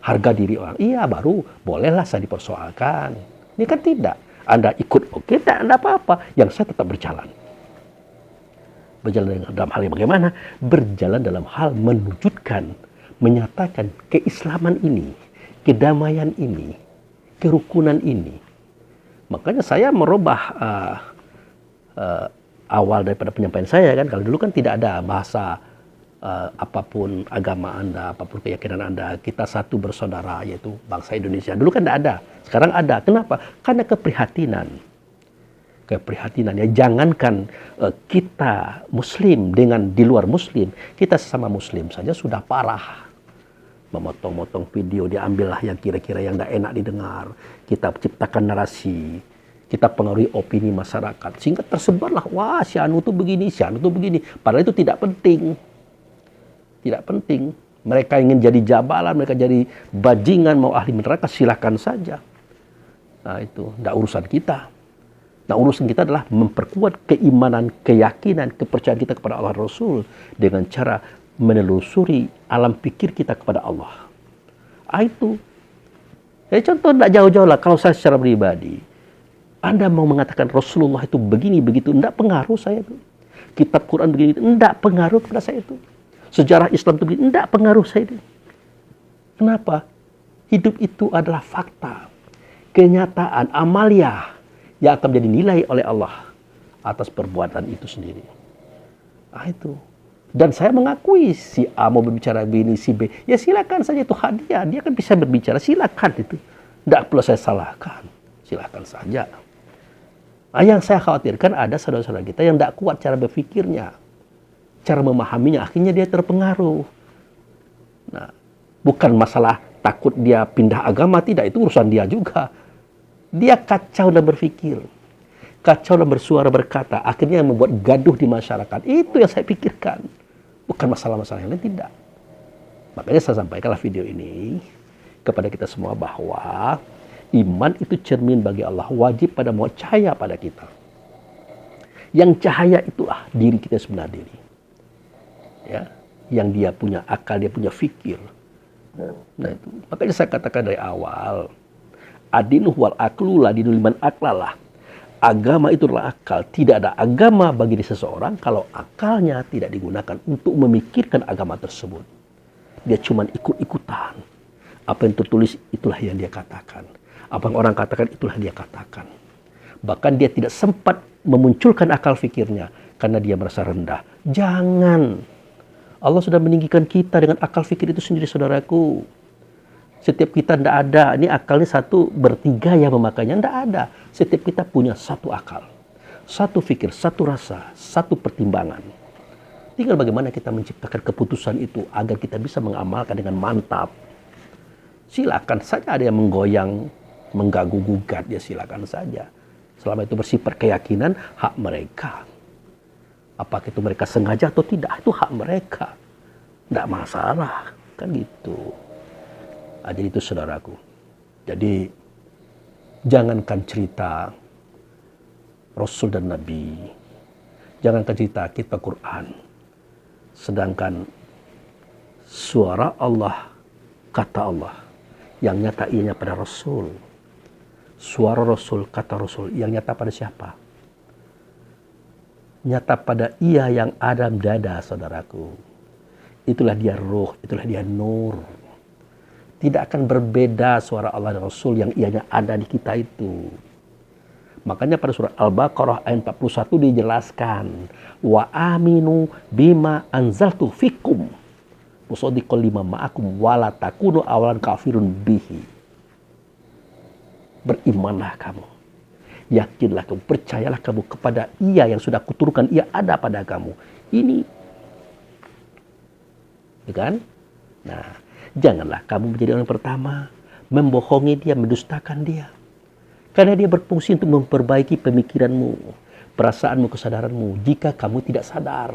harga diri orang. Iya, baru bolehlah saya dipersoalkan. Ini kan tidak. Anda ikut, oke, tidak apa-apa. Yang saya tetap berjalan. Berjalan dalam hal yang bagaimana? Berjalan dalam hal menunjukkan, menyatakan keislaman ini, kedamaian ini, kerukunan ini. Makanya saya merubah awal daripada penyampaian saya kan. Kalau dulu kan tidak ada bahasa apapun agama Anda, apapun keyakinan Anda, kita satu bersaudara, yaitu bangsa Indonesia. Dulu kan tidak ada, sekarang ada. Kenapa? Karena keprihatinan keprihatinan. Ya jangankan kita Muslim dengan di luar Muslim, kita sesama Muslim saja sudah parah. Memotong-motong video, diambillah yang kira-kira yang tidak enak didengar. Kita ciptakan narasi, kita pengaruhi opini masyarakat, sehingga tersebarlah, wah si Anu tuh begini, si Anu tuh begini. Padahal itu tidak penting. Tidak penting. Mereka ingin jadi jabalan, mereka jadi bajingan, mau ahli neraka, silakan saja. Nah itu, tidak urusan kita. Nah urusan kita adalah memperkuat keimanan, keyakinan, kepercayaan kita kepada Allah Rasul dengan cara menelusuri alam pikir kita kepada Allah. Itu. Ya contoh tidak jauh-jauh lah, kalau saya secara pribadi, Anda mau mengatakan Rasulullah itu begini, begitu, tidak pengaruh saya itu. Kitab Quran begini, tidak pengaruh kepada saya itu. Sejarah Islam itu begini, tidak pengaruh saya itu. Kenapa? Hidup itu adalah fakta, kenyataan, amalia yang akan menjadi nilai oleh Allah atas perbuatan itu sendiri. Itu. Dan saya mengakui si A mau berbicara begini, si B, ya silakan saja, itu hak dia. Dia kan bisa berbicara, silakan itu. Tidak perlu saya salahkan, silakan saja. Yang saya khawatirkan ada saudara-saudara kita yang tidak kuat cara berpikirnya, cara memahaminya, akhirnya dia terpengaruh. Nah, bukan masalah takut dia pindah agama, tidak, itu urusan dia juga. Dia kacau dalam berpikir, kacau dalam bersuara, berkata, akhirnya membuat gaduh di masyarakat. Itu yang saya pikirkan, bukan masalah-masalah yang lain, tidak. Makanya saya sampaikanlah video ini kepada kita semua bahwa iman itu cermin bagi Allah, wajib pada mau cahaya pada kita. Yang cahaya itulah diri kita sebenarnya diri. Ya, yang dia punya akal, dia punya fikir. Nah itu, makanya saya katakan dari awal, adinuh wal aklu la dinul liman aklalah. Agama itu adalah akal. Tidak ada agama bagi seseorang kalau akalnya tidak digunakan untuk memikirkan agama tersebut. Dia cuma ikut-ikutan. Apa yang tertulis itulah yang dia katakan. Apa yang orang katakan itulah dia katakan. Bahkan dia tidak sempat memunculkan akal fikirnya karena dia merasa rendah. Jangan. Allah sudah meninggikan kita dengan akal fikir itu sendiri, saudaraku. Setiap kita tidak ada, ini akalnya satu bertiga yang memakainya, tidak ada. Setiap kita punya satu akal, satu fikir, satu rasa, satu pertimbangan. Tinggal bagaimana kita menciptakan keputusan itu agar kita bisa mengamalkan dengan mantap. Silakan saja ada yang menggoyang, mengganggu-gugat, ya silakan saja. Selama itu bersifat keyakinan, hak mereka. Apakah itu mereka sengaja atau tidak, itu hak mereka. Tidak masalah, kan gitu. Jadi itu saudaraku. Jadi jangankan cerita Rasul dan Nabi, jangankan cerita kitab Quran, sedangkan suara Allah, kata Allah, yang nyata ianya pada Rasul. Suara Rasul, kata Rasul, yang nyata pada siapa? Nyata pada ia yang ada di dada, saudaraku. Itulah dia ruh, itulah dia nur. Tidak akan berbeda suara Allah dan Rasul yang ianya ada di kita itu. Makanya pada surat Al-Baqarah ayat 41 dijelaskan, wa aminu bima anzaltu fikum musaddiqan lima ma'akum wala takunu awalan kafirun bihi. Berimanlah kamu, yakinlah kamu, percayalah kamu kepada ia yang sudah kuturunkan, ia ada pada kamu. Ini, kan? Nah, janganlah kamu menjadi orang pertama membohongi dia, mendustakan dia. Karena dia berfungsi untuk memperbaiki pemikiranmu, perasaanmu, kesadaranmu. Jika kamu tidak sadar,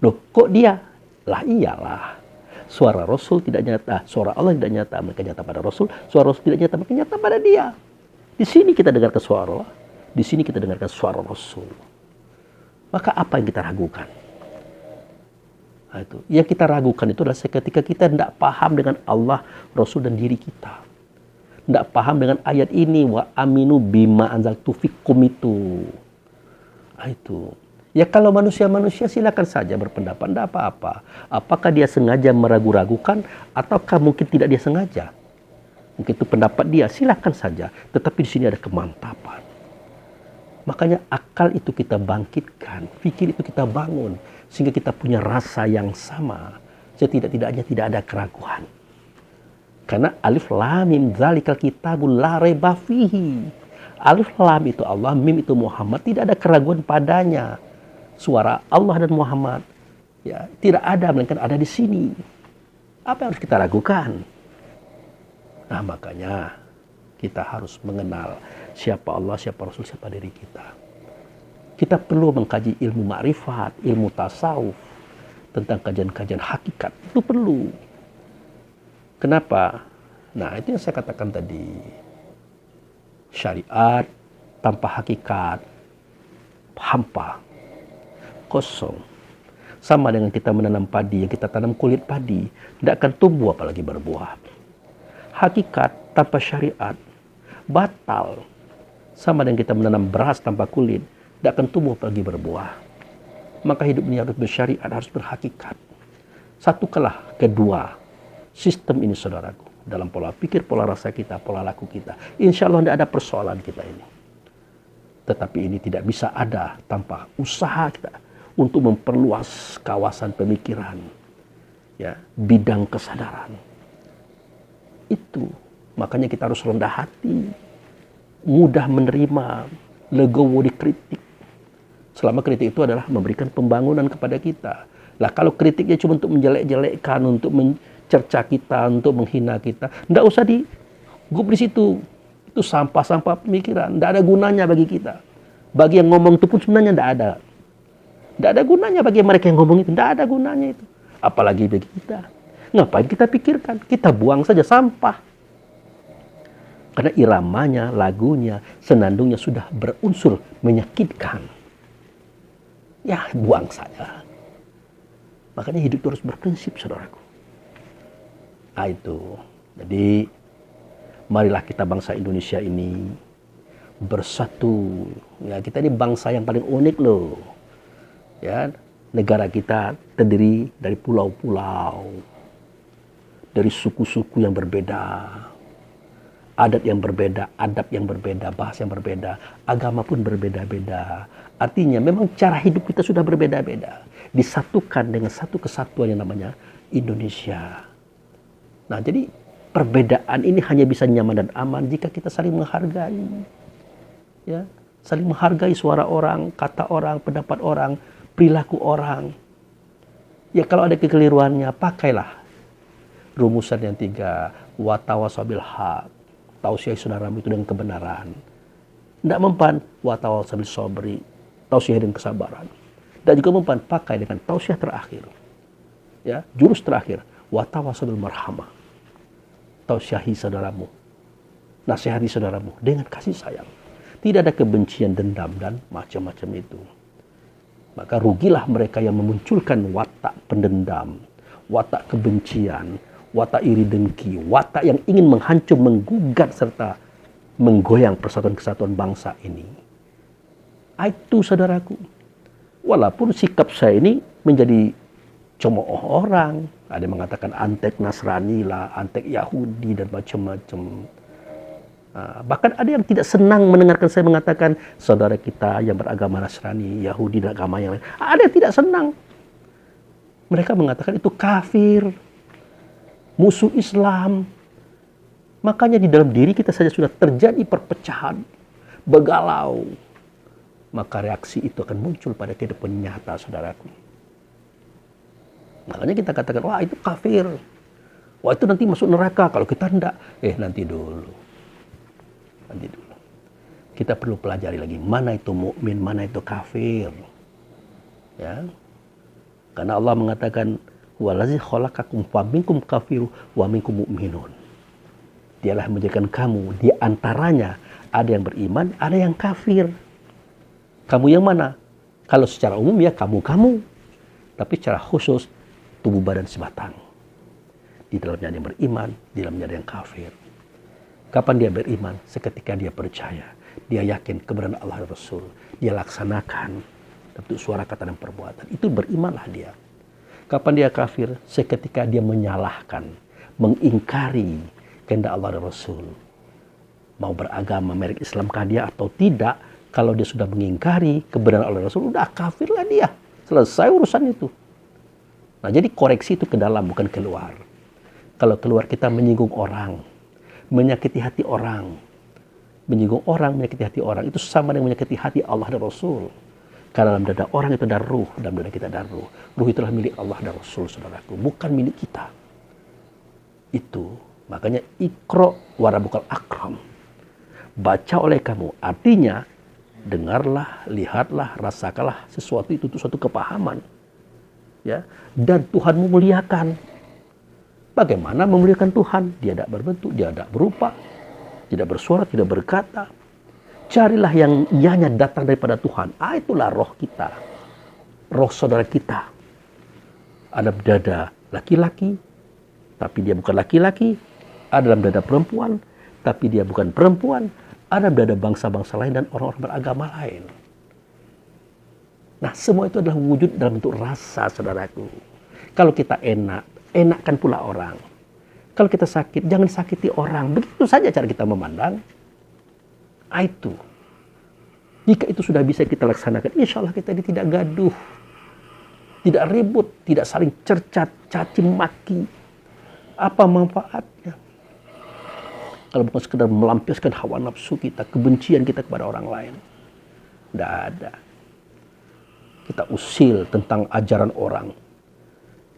loh kok dia? Lah iyalah. Suara Rasul tidak nyata, suara Allah tidak nyata, maka nyata pada Rasul. Suara Rasul tidak nyata, maka nyata pada dia. Di sini kita dengarkan suara Allah, di sini kita dengarkan suara Rasul. Maka apa yang kita ragukan? Nah, itu. Yang kita ragukan itu adalah ketika kita tidak paham dengan Allah, Rasul dan diri kita. Tidak paham dengan ayat ini, wa aminu bima anzaltu fikum itu. Nah, itu. Ya kalau manusia-manusia silakan saja berpendapat, tidak apa-apa. Apakah dia sengaja meragu-ragukan ataukah mungkin tidak dia sengaja? Mungkin itu pendapat dia, silakan saja. Tetapi di sini ada kemantapan. Makanya akal itu kita bangkitkan, fikir itu kita bangun, sehingga kita punya rasa yang sama. Setidak-tidaknya tidak ada keraguan. Karena alif lam mim dzalikal kitabul la raiba fihi. Alif Lam itu Allah, Mim itu Muhammad, tidak ada keraguan padanya. Suara Allah dan Muhammad, ya, tidak ada, melainkan ada di sini. Apa yang harus kita ragukan? Nah, makanya kita harus mengenal siapa Allah, siapa Rasul, siapa diri kita. Kita perlu mengkaji ilmu ma'rifat, ilmu tasawuf, tentang kajian-kajian hakikat. Itu perlu. Kenapa? Nah, itu yang saya katakan tadi. Syariat tanpa hakikat, hampa, kosong. Sama dengan kita menanam padi, yang kita tanam kulit padi, tidak akan tumbuh apalagi berbuah. Hakikat tanpa syariat, batal. Sama dengan kita menanam beras tanpa kulit, tidak akan tumbuh apalagi berbuah. Maka hidup ini harus bersyariat, harus berhakikat. Satukanlah kedua sistem ini, saudaraku. Dalam pola pikir, pola rasa kita, pola laku kita. Insya Allah tidak ada persoalan kita ini. Tetapi ini tidak bisa ada tanpa usaha kita untuk memperluas kawasan pemikiran, ya, bidang kesadaran. Itu makanya kita harus rendah hati, mudah menerima, legowo dikritik. Selama kritik itu adalah memberikan pembangunan kepada kita. Lah kalau kritiknya cuma untuk menjelek-jelekkan, untuk mencerca kita, untuk menghina kita, tidak usah digup di situ. Itu sampah-sampah pemikiran, tidak ada gunanya bagi kita. Bagi yang ngomong itu pun sebenarnya tidak ada. Tidak ada gunanya bagi mereka yang ngomong itu, tidak ada gunanya itu. Apalagi bagi kita. Ngapain kita pikirkan? Kita buang saja sampah. Karena iramanya, lagunya, senandungnya sudah berunsur menyakitkan. Ya, buang saja. Makanya hidup itu harus berprinsip, saudaraku. Nah, itu. Jadi, marilah kita bangsa Indonesia ini bersatu. Ya, kita ini bangsa yang paling unik loh. Ya, negara kita terdiri dari pulau-pulau, dari suku-suku yang berbeda, adat yang berbeda, adab yang berbeda, bahasa yang berbeda, agama pun berbeda-beda. Artinya memang cara hidup kita sudah berbeda-beda. Disatukan dengan satu kesatuan yang namanya Indonesia. Nah, jadi perbedaan ini hanya bisa nyaman dan aman jika kita saling menghargai. Ya, saling menghargai suara orang, kata orang, pendapat orang, perilaku orang. Ya, kalau ada kekeliruannya, pakailah rumusan yang 3, wa tawasaw bil haq. Tausiah saudaramu itu dengan kebenaran. Tidak mempan wa tawasaw bil sabri. Tausiah dengan kesabaran. Dan juga mempan pakai dengan tausiah terakhir. Ya, jurus terakhir, wa tawasaw bil marhamah. Tausiahi saudaramu, nasihati saudaramu dengan kasih sayang. Tidak ada kebencian, dendam, dan macam-macam itu. Maka rugilah mereka yang memunculkan watak pendendam, watak kebencian, watak iri dengki, watak yang ingin menghancur, menggugat, serta menggoyang persatuan kesatuan bangsa ini. Itu, saudaraku. Walaupun sikap saya ini menjadi cemooh orang, ada yang mengatakan antek Nasrani lah, antek Yahudi, dan macam-macam. Bahkan ada yang tidak senang mendengarkan saya mengatakan saudara kita yang beragama Nasrani, Yahudi, dan agama yang lain. Ada yang tidak senang. Mereka mengatakan itu kafir, musuh Islam. Makanya di dalam diri kita saja sudah terjadi perpecahan, begalau. Maka reaksi itu akan muncul pada kehidupan nyata, saudaraku. Makanya kita katakan, wah itu kafir. Wah itu nanti masuk neraka, kalau kita enggak. Nanti dulu. Nanti dulu. Kita perlu pelajari lagi, mana itu mukmin, mana itu kafir. Ya. Karena Allah mengatakan, walazi khalaqakum faminkum kafiru wa minkum mu'minun. Dialah menjadikan kamu, di antaranya ada yang beriman, ada yang kafir. Kamu yang mana? Kalau secara umum ya kamu-kamu. Tapi secara khusus, tubuh badan sebatang. Di dalamnya ada yang beriman, di dalamnya ada yang kafir. Kapan dia beriman? Seketika dia percaya. Dia yakin kebenaran Allah dan Rasul. Dia laksanakan bentuk suara, kata, dan perbuatan. Itu berimanlah dia. Kapan dia kafir? Seketika dia menyalahkan, mengingkari kehendak Allah dan Rasul. Mau beragama merek Islamkah dia atau tidak? Kalau dia sudah mengingkari kebenaran Allah dan Rasul, udah kafirlah dia. Selesai urusan itu. Nah, jadi koreksi itu ke dalam, bukan keluar. Kalau keluar kita menyinggung orang, menyakiti hati orang, menyinggung orang, menyakiti hati orang, itu sama dengan menyakiti hati Allah dan Rasul. Karena dalam dada orang itu ada ruh, dalam dada kita ada ruh. Ruh itulah milik Allah dan Rasul, saudaraku, bukan milik kita. Itu, makanya Iqra wa rabbukal akram. Baca oleh kamu, artinya dengarlah, lihatlah, rasakanlah sesuatu itu suatu kepahaman. Ya, dan Tuhanmu muliakan. Bagaimana memuliakan Tuhan? Dia tidak berbentuk, dia tidak berupa, tidak bersuara, tidak berkata. Carilah yang ianya datang daripada Tuhan. Itulah roh kita, roh saudara kita. Ada dada laki-laki, tapi dia bukan laki-laki. Ada dalam dada perempuan, tapi dia bukan perempuan. Ada dada bangsa-bangsa lain dan orang-orang beragama lain. Nah, semua itu adalah wujud dalam bentuk rasa, saudaraku. Kalau kita enak, enakkan pula orang. Kalau kita sakit, jangan sakiti orang. Begitu saja cara kita memandang. Itu. Jika itu sudah bisa kita laksanakan, insya Allah kita ini tidak gaduh. Tidak ribut, tidak saling cercat, caci maki. Apa manfaatnya? Kalau bukan sekedar melampiaskan hawa nafsu kita, kebencian kita kepada orang lain. Tidak ada. Kita usil tentang ajaran orang.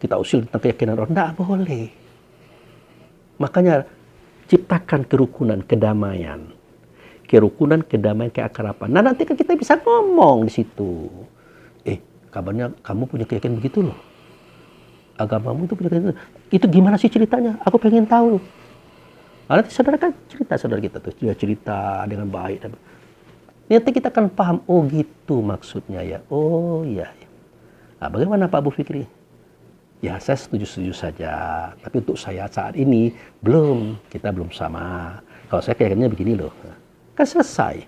Kita usil tentang keyakinan orang. Tidak boleh. Makanya ciptakan kerukunan, kedamaian. Kerukunan, kedamaian, keakraban. Nah, nanti kan kita bisa ngomong di situ. Kabarnya kamu punya keyakinan begitu loh. Agamamu itu punya keyakinan. Itu gimana sih ceritanya? Aku pengen tahu. Nah, nanti saudara kan cerita, saudara kita tuh. Dia cerita dengan baik. Nanti kita akan paham, oh gitu maksudnya ya. Oh iya. Nah, bagaimana Pak Bu Fikri? Ya saya setuju-setuju saja. Tapi untuk saya saat ini kita belum sama. Kalau saya keyakinannya begini loh. Kan selesai.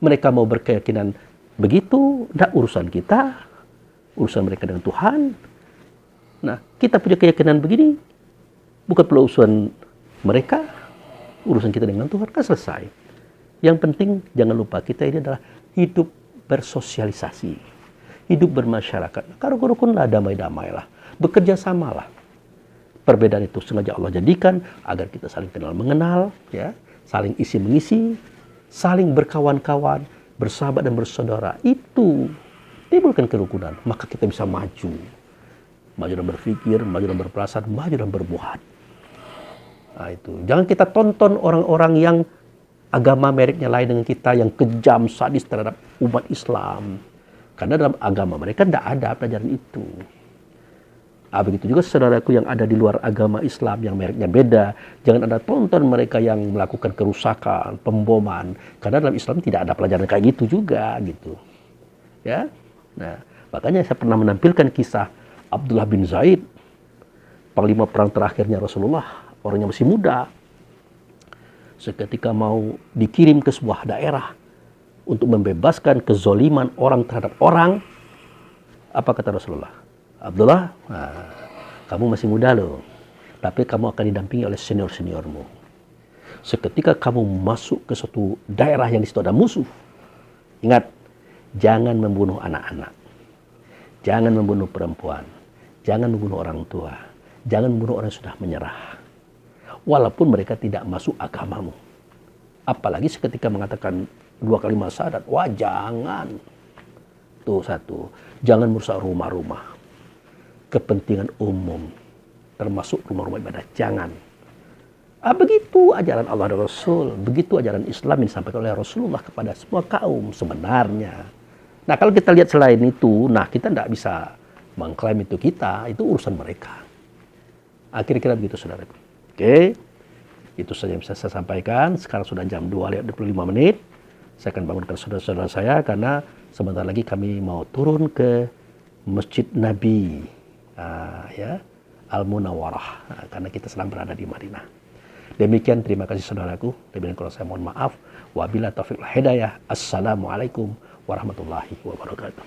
Mereka mau berkeyakinan begitu, tidak urusan kita. Urusan mereka dengan Tuhan. Nah, kita punya keyakinan begini. Bukan perlu urusan mereka. Urusan kita dengan Tuhan, kan selesai. Yang penting jangan lupa kita ini adalah hidup bersosialisasi, hidup bermasyarakat. Kalau rukunlah, damai-damailah, bekerja samalah. Perbedaan itu sengaja Allah jadikan agar kita saling kenal mengenal, ya, saling isi mengisi, saling berkawan-kawan, bersahabat dan bersaudara. Itu timbulkan kerukunan, maka kita bisa maju dalam berpikir, maju dalam berperasaan, maju dalam berbuat. Nah, itu jangan kita tonton orang-orang yang agama mereknya lain dengan kita yang kejam, sadis terhadap umat Islam. Karena dalam agama mereka tidak ada pelajaran itu. Begitu juga saudaraku yang ada di luar agama Islam yang mereknya beda. Jangan Anda tonton mereka yang melakukan kerusakan, pemboman. Karena dalam Islam tidak ada pelajaran kayak gitu juga. Gitu. Ya. Nah, makanya saya pernah menampilkan kisah Abdullah bin Zaid, panglima perang terakhirnya Rasulullah, orangnya masih muda. Seketika mau dikirim ke sebuah daerah untuk membebaskan kezoliman orang terhadap orang, apa kata Rasulullah? Abdullah, kamu masih muda loh, tapi kamu akan didampingi oleh senior-seniormu. Seketika kamu masuk ke suatu daerah yang di situ ada musuh, ingat, jangan membunuh anak-anak, jangan membunuh perempuan, jangan membunuh orang tua, jangan membunuh orang yang sudah menyerah. Walaupun mereka tidak masuk agamamu. Apalagi seketika mengatakan 2 kalimat syahadat. Wah, jangan. Tuh satu. Jangan merusak rumah-rumah. Kepentingan umum. Termasuk rumah-rumah ibadah. Jangan. Begitu ajaran Allah dan Rasul. Begitu ajaran Islam yang disampaikan oleh Rasulullah kepada semua kaum sebenarnya. Nah, kalau kita lihat selain itu, nah kita tidak bisa mengklaim itu kita. Itu urusan mereka. Kira-kira begitu, saudaraku. Oke, itu saja yang bisa saya sampaikan. Sekarang sudah jam 2:25. Saya akan bangunkan saudara-saudara saya karena sebentar lagi kami mau turun ke Masjid Nabi, ya, Al-Munawwarah, karena kita sedang berada di Madinah. Demikian, terima kasih saudaraku. Demikian kalau saya mohon maaf. Wabillahi taufiq wal hidayah. Assalamualaikum warahmatullahi wabarakatuh.